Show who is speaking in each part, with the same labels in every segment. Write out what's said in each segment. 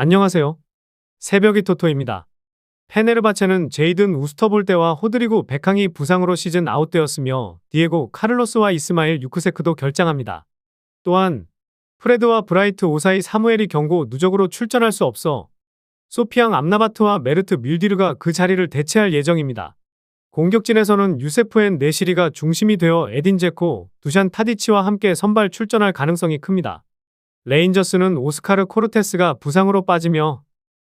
Speaker 1: 안녕하세요. 새벽이 토토입니다. 페네르바체는 제이든 우스터볼대와 호드리고 베캉이 부상으로 시즌 아웃되었으며 디에고 카를로스와 이스마일 유크세크도 결장합니다. 또한 프레드와 브라이트 오사이 사무엘이 경고 누적으로 출전할 수 없어 소피앙 암라바트와 메르트 밀디르가 그 자리를 대체할 예정입니다. 공격진에서는 유세프엔 네시리가 중심이 되어 에딘 제코, 두샨 타디치와 함께 선발 출전할 가능성이 큽니다. 레인저스는 오스카르 코르테스가 부상으로 빠지며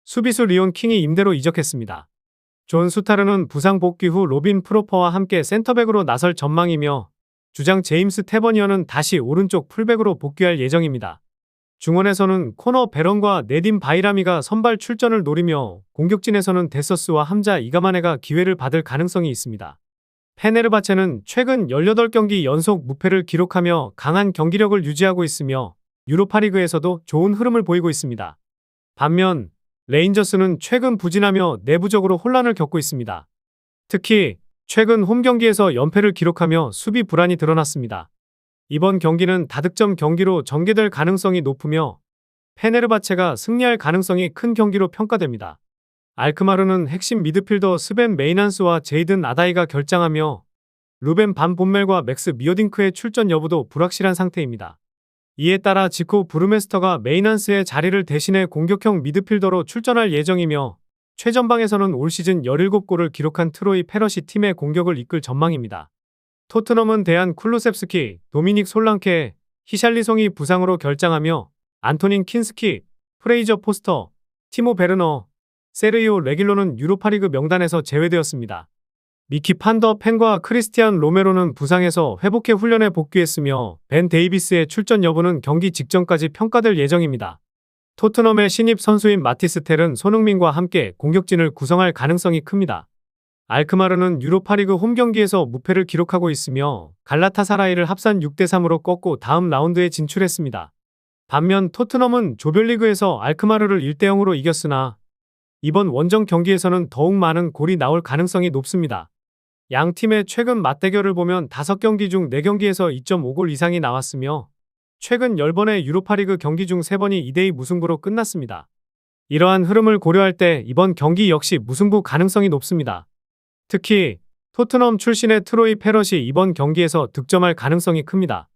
Speaker 1: 수비수 리온 킹이 임대로 이적했습니다. 존 수타르는 부상 복귀 후 로빈 프로퍼와 함께 센터백으로 나설 전망이며 주장 제임스 테버니어는 다시 오른쪽 풀백으로 복귀할 예정입니다. 중원에서는 코너 베런과 네딘 바이라미가 선발 출전을 노리며 공격진에서는 데서스와 함자 이가마네가 기회를 받을 가능성이 있습니다. 페네르바체는 최근 18경기 연속 무패를 기록하며 강한 경기력을 유지하고 있으며 유로파리그에서도 좋은 흐름을 보이고 있습니다. 반면 레인저스는 최근 부진하며 내부적으로 혼란을 겪고 있습니다. 특히 최근 홈 경기에서 연패를 기록하며 수비 불안이 드러났습니다. 이번 경기는 다득점 경기로 전개될 가능성이 높으며 페네르바체가 승리할 가능성이 큰 경기로 평가됩니다. 알크마르는 핵심 미드필더 스벤 메이난스와 제이든 아다이가 결장하며 루벤 반 본멜과 맥스 미어딩크의 출전 여부도 불확실한 상태입니다. 이에 따라 지코 브루메스터가 메이난스의 자리를 대신해 공격형 미드필더로 출전할 예정이며 최전방에서는 올 시즌 17골을 기록한 트로이 페러시 팀의 공격을 이끌 전망입니다. 토트넘은 대한 쿨루셉스키, 도미닉 솔랑케, 히샬리송이 부상으로 결장하며 안토닌 킨스키, 프레이저 포스터, 티모 베르너, 세르이오 레길로는 유로파리그 명단에서 제외되었습니다. 미키 판더 펜과 크리스티안 로메로는 부상에서 회복해 훈련에 복귀했으며 벤 데이비스의 출전 여부는 경기 직전까지 평가될 예정입니다. 토트넘의 신입 선수인 마티스 텔은 손흥민과 함께 공격진을 구성할 가능성이 큽니다. 알크마르는 유로파리그 홈경기에서 무패를 기록하고 있으며 갈라타사라이를 합산 6대3으로 꺾고 다음 라운드에 진출했습니다. 반면 토트넘은 조별리그에서 알크마르를 1대0으로 이겼으나 이번 원정 경기에서는 더욱 많은 골이 나올 가능성이 높습니다. 양 팀의 최근 맞대결을 보면 5경기 중 4경기에서 2.5골 이상이 나왔으며 최근 10번의 유로파리그 경기 중 3번이 2대2 무승부로 끝났습니다. 이러한 흐름을 고려할 때 이번 경기 역시 무승부 가능성이 높습니다. 특히 토트넘 출신의 트로이 페럿이 이번 경기에서 득점할 가능성이 큽니다.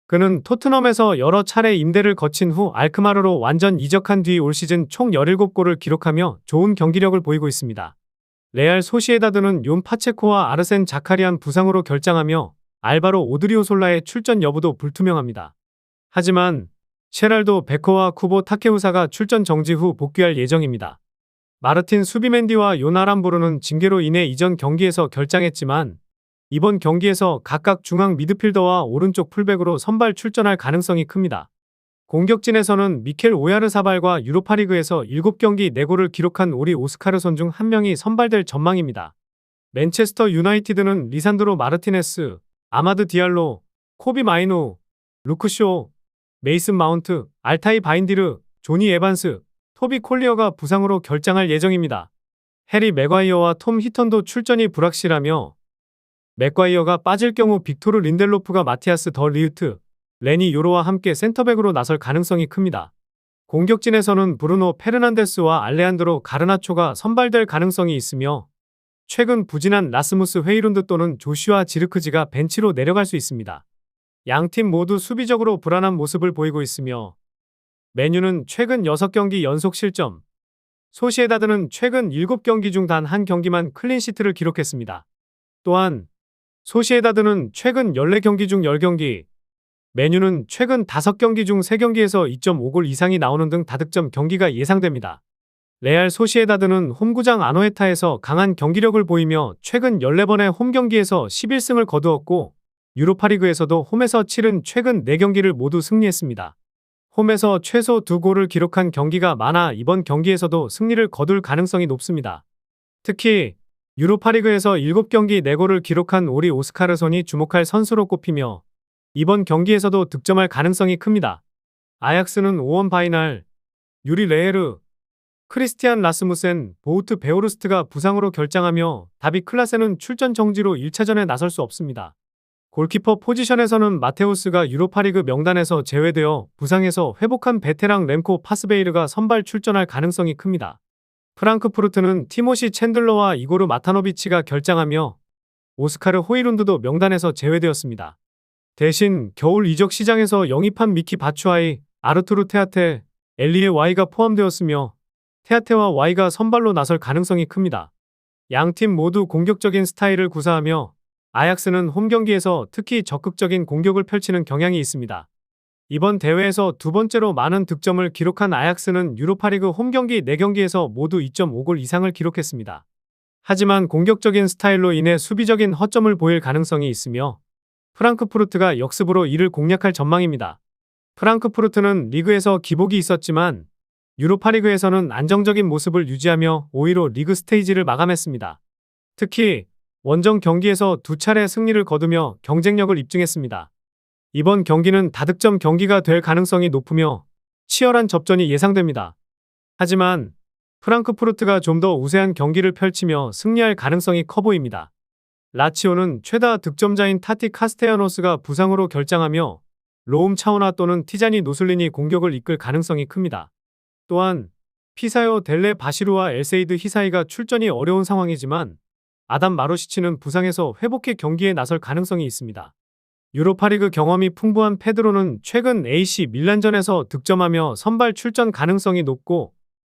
Speaker 1: 그는 토트넘에서 여러 차례 임대를 거친 후 알크마르로 완전 이적한 뒤 올 시즌 총 17골을 기록하며 좋은 경기력을 보이고 있습니다. 레알 소시에다드는 용 파체코와 아르센 자카리안 부상으로 결장하며 알바로 오드리오솔라의 출전 여부도 불투명합니다. 하지만 셰랄도 베커와 쿠보 타케우사가 출전 정지 후 복귀할 예정입니다. 마르틴 수비멘디와 요나람보르는 징계로 인해 이전 경기에서 결장했지만 이번 경기에서 각각 중앙 미드필더와 오른쪽 풀백으로 선발 출전할 가능성이 큽니다. 공격진에서는 미켈 오야르사발과 유로파리그에서 7경기 4골을 기록한 오리 오스카르손 중 한 명이 선발될 전망입니다. 맨체스터 유나이티드는 리산드로 마르티네스, 아마드 디알로, 코비 마이노, 루크쇼, 메이슨 마운트, 알타이 바인디르, 조니 에반스, 토비 콜리어가 부상으로 결장할 예정입니다. 해리 맥과이어와 톰 히턴도 출전이 불확실하며 맥과이어가 빠질 경우 빅토르 린델로프가 마티아스 더 리우트, 레니 요로와 함께 센터백으로 나설 가능성이 큽니다. 공격진에서는 브루노 페르난데스와 알레한드로 가르나초가 선발될 가능성이 있으며 최근 부진한 라스무스 헤이룬드 또는 조슈아 지르크지가 벤치로 내려갈 수 있습니다. 양팀 모두 수비적으로 불안한 모습을 보이고 있으며 맨유는 최근 6경기 연속 실점, 소시에다드는 최근 7경기 중 단 한 경기만 클린시트를 기록했습니다. 또한 소시에다드는 최근 14경기 중 10경기, 맨유는 최근 5경기 중 3경기에서 2.5골 이상이 나오는 등 다득점 경기가 예상됩니다. 레알 소시에다드는 홈구장 아노에타에서 강한 경기력을 보이며 최근 14번의 홈경기에서 11승을 거두었고 유로파리그에서도 홈에서 치른 최근 4경기를 모두 승리했습니다. 홈에서 최소 2골을 기록한 경기가 많아 이번 경기에서도 승리를 거둘 가능성이 높습니다. 특히 유로파리그에서 7경기 4골을 기록한 오리 오스카르손이 주목할 선수로 꼽히며 이번 경기에서도 득점할 가능성이 큽니다. 아약스는 오원 바이날, 유리 레헤르, 크리스티안 라스무센, 보우트 베오르스트가 부상으로 결장하며 다비 클라세는 출전 정지로 1차전에 나설 수 없습니다. 골키퍼 포지션에서는 마테우스가 유로파리그 명단에서 제외되어 부상에서 회복한 베테랑 렘코 파스베이르가 선발 출전할 가능성이 큽니다. 프랑크푸르트는 티모시 챈들러와 이고르 마타노비치가 결장하며 오스카르 호이룬드도 명단에서 제외되었습니다. 대신 겨울 이적 시장에서 영입한 미키 바추아이, 아르투르 테아테, 엘리에 와이가 포함되었으며 테아테와 와이가 선발로 나설 가능성이 큽니다. 양팀 모두 공격적인 스타일을 구사하며 아약스는 홈 경기에서 특히 적극적인 공격을 펼치는 경향이 있습니다. 이번 대회에서 두 번째로 많은 득점을 기록한 아약스는 유로파리그 홈 경기 4경기에서 모두 2.5골 이상을 기록했습니다. 하지만 공격적인 스타일로 인해 수비적인 허점을 보일 가능성이 있으며 프랑크푸르트가 역습으로 이를 공략할 전망입니다. 프랑크푸르트는 리그에서 기복이 있었지만 유로파리그에서는 안정적인 모습을 유지하며 5위로 리그 스테이지를 마감했습니다. 특히 원정 경기에서 2차례 승리를 거두며 경쟁력을 입증했습니다. 이번 경기는 다득점 경기가 될 가능성이 높으며 치열한 접전이 예상됩니다. 하지만 프랑크푸르트가 좀 더 우세한 경기를 펼치며 승리할 가능성이 커 보입니다. 라치오는 최다 득점자인 타티 카스테야노스가 부상으로 결장하며 로움 차오나 또는 티자니 노슬린이 공격을 이끌 가능성이 큽니다. 또한 피사요 델레 바시루와 엘세이드 히사이가 출전이 어려운 상황이지만 아담 마로시치는 부상에서 회복해 경기에 나설 가능성이 있습니다. 유로파리그 경험이 풍부한 페드로는 최근 AC 밀란전에서 득점하며 선발 출전 가능성이 높고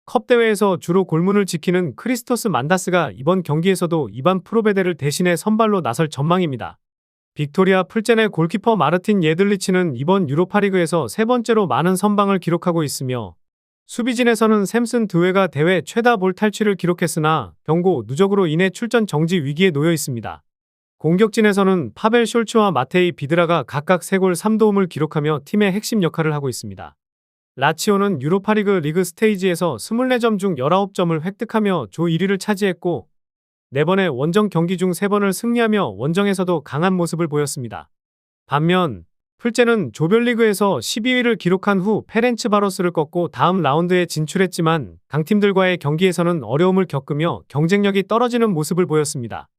Speaker 1: 컵 대회에서 주로 골문을 지키는 크리스토스 만다스가 이번 경기에서도 이반 프로베데를 대신해 선발로 나설 전망입니다. 빅토리아 풀젠의 골키퍼 마르틴 예들리치는 이번 유로파리그에서 세 번째로 많은 선방을 기록하고 있으며 수비진에서는 샘슨 드웨가 대회 최다 볼 탈취를 기록했으나 경고 누적으로 인해 출전 정지 위기에 놓여 있습니다. 공격진에서는 파벨 숄츠와 마테이 비드라가 각각 3골 3도움을 기록하며 팀의 핵심 역할을 하고 있습니다. 라치오는 유로파리그 리그 스테이지에서 24점 중 19점을 획득하며 조 1위를 차지했고 4번의 원정 경기 중 3번을 승리하며 원정에서도 강한 모습을 보였습니다. 반면 풀제는 조별리그에서 12위를 기록한 후 페렌츠바로스를 꺾고 다음 라운드에 진출했지만 강팀들과의 경기에서는 어려움을 겪으며 경쟁력이 떨어지는 모습을 보였습니다.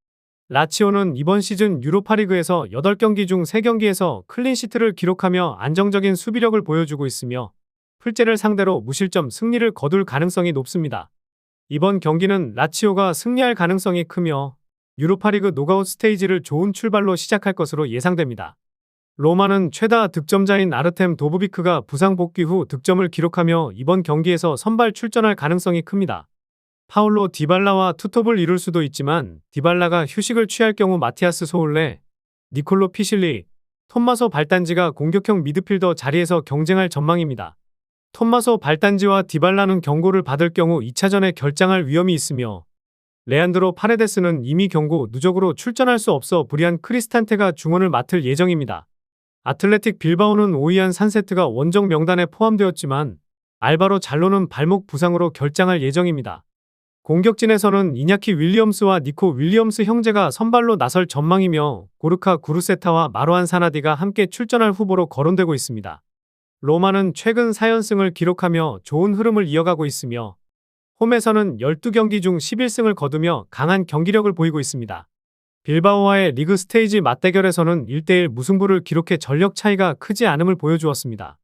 Speaker 1: 라치오는 이번 시즌 유로파리그에서 8경기 중 3경기에서 클린시트를 기록하며 안정적인 수비력을 보여주고 있으며 풀제를 상대로 무실점 승리를 거둘 가능성이 높습니다. 이번 경기는 라치오가 승리할 가능성이 크며 유로파리그 노가웃 스테이지를 좋은 출발로 시작할 것으로 예상됩니다. 로마는 최다 득점자인 아르템 도브비크가 부상 복귀 후 득점을 기록하며 이번 경기에서 선발 출전할 가능성이 큽니다. 파울로 디발라와 투톱을 이룰 수도 있지만 디발라가 휴식을 취할 경우 마티아스 소울레, 니콜로 피실리, 톰마소 발단지가 공격형 미드필더 자리에서 경쟁할 전망입니다. 톰마소 발단지와 디발라는 경고를 받을 경우 2차전에 결장할 위험이 있으며 레안드로 파레데스는 이미 경고 누적으로 출전할 수 없어 불리한 크리스탄테가 중원을 맡을 예정입니다. 아틀레틱 빌바오는 오이안 산세트가 원정 명단에 포함되었지만 알바로 잘로는 발목 부상으로 결장할 예정입니다. 공격진에서는 이냐키 윌리엄스와 니코 윌리엄스 형제가 선발로 나설 전망이며 고르카 구르세타와 마루안 사나디가 함께 출전할 후보로 거론되고 있습니다. 로마는 최근 4연승을 기록하며 좋은 흐름을 이어가고 있으며 홈에서는 12경기 중 11승을 거두며 강한 경기력을 보이고 있습니다. 빌바오와의 리그 스테이지 맞대결에서는 1대1 무승부를 기록해 전력 차이가 크지 않음을 보여주었습니다.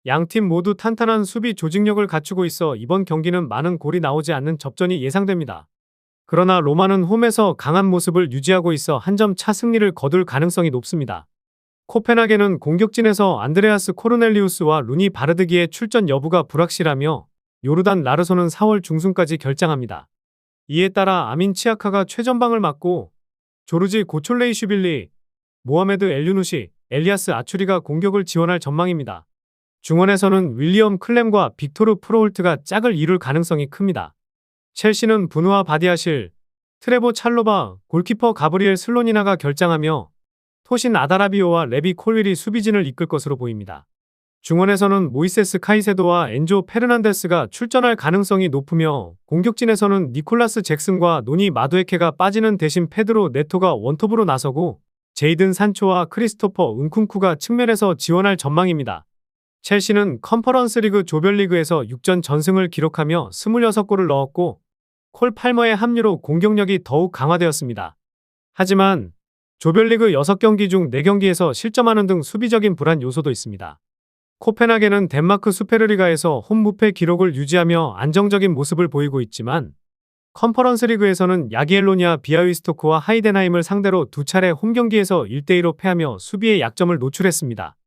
Speaker 1: 양팀 모두 탄탄한 수비 조직력을 갖추고 있어 이번 경기는 많은 골이 나오지 않는 접전이 예상됩니다. 그러나 로마는 홈에서 강한 모습을 유지하고 있어 한 점 차 승리를 거둘 가능성이 높습니다. 코펜하겐은 공격진에서 안드레아스 코르넬리우스와 루니 바르드기의 출전 여부가 불확실하며 요르단 라르소는 4월 중순까지 결장합니다. 이에 따라 아민 치아카가 최전방을 맡고 조르지 고촐레이슈빌리, 모하메드 엘유누시, 엘리아스 아추리가 공격을 지원할 전망입니다. 중원에서는 윌리엄 클램과 빅토르 프로홀트가 짝을 이룰 가능성이 큽니다. 첼시는 분우아 바디아실, 트레보 찰로바, 골키퍼 가브리엘 슬로니나가 결장하며 토신 아다라비오와 레비 콜윌이 수비진을 이끌 것으로 보입니다. 중원에서는 모이세스 카이세도와 엔조 페르난데스가 출전할 가능성이 높으며 공격진에서는 니콜라스 잭슨과 노니 마두에케가 빠지는 대신 페드로 네토가 원톱으로 나서고 제이든 산초와 크리스토퍼 은쿵쿠가 측면에서 지원할 전망입니다. 첼시는 컨퍼런스 리그 조별리그에서 6전 전승을 기록하며 26골을 넣었고 콜 팔머의 합류로 공격력이 더욱 강화되었습니다. 하지만 조별리그 6경기 중 4경기에서 실점하는 등 수비적인 불안 요소도 있습니다. 코펜하겐은 덴마크 수페르리가에서 홈무패 기록을 유지하며 안정적인 모습을 보이고 있지만 컨퍼런스 리그에서는 야기엘로니아 비아위스토크와 하이덴하임을 상대로 두 차례 홈경기에서 1대2로 패하며 수비의 약점을 노출했습니다.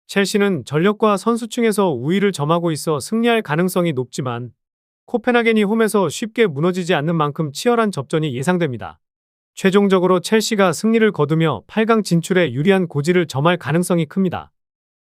Speaker 1: 첼시는 전력과 선수층에서 우위를 점하고 있어 승리할 가능성이 높지만 코펜하겐이 홈에서 쉽게 무너지지 않는 만큼 치열한 접전이 예상됩니다. 최종적으로 첼시가 승리를 거두며 8강 진출에 유리한 고지를 점할 가능성이 큽니다.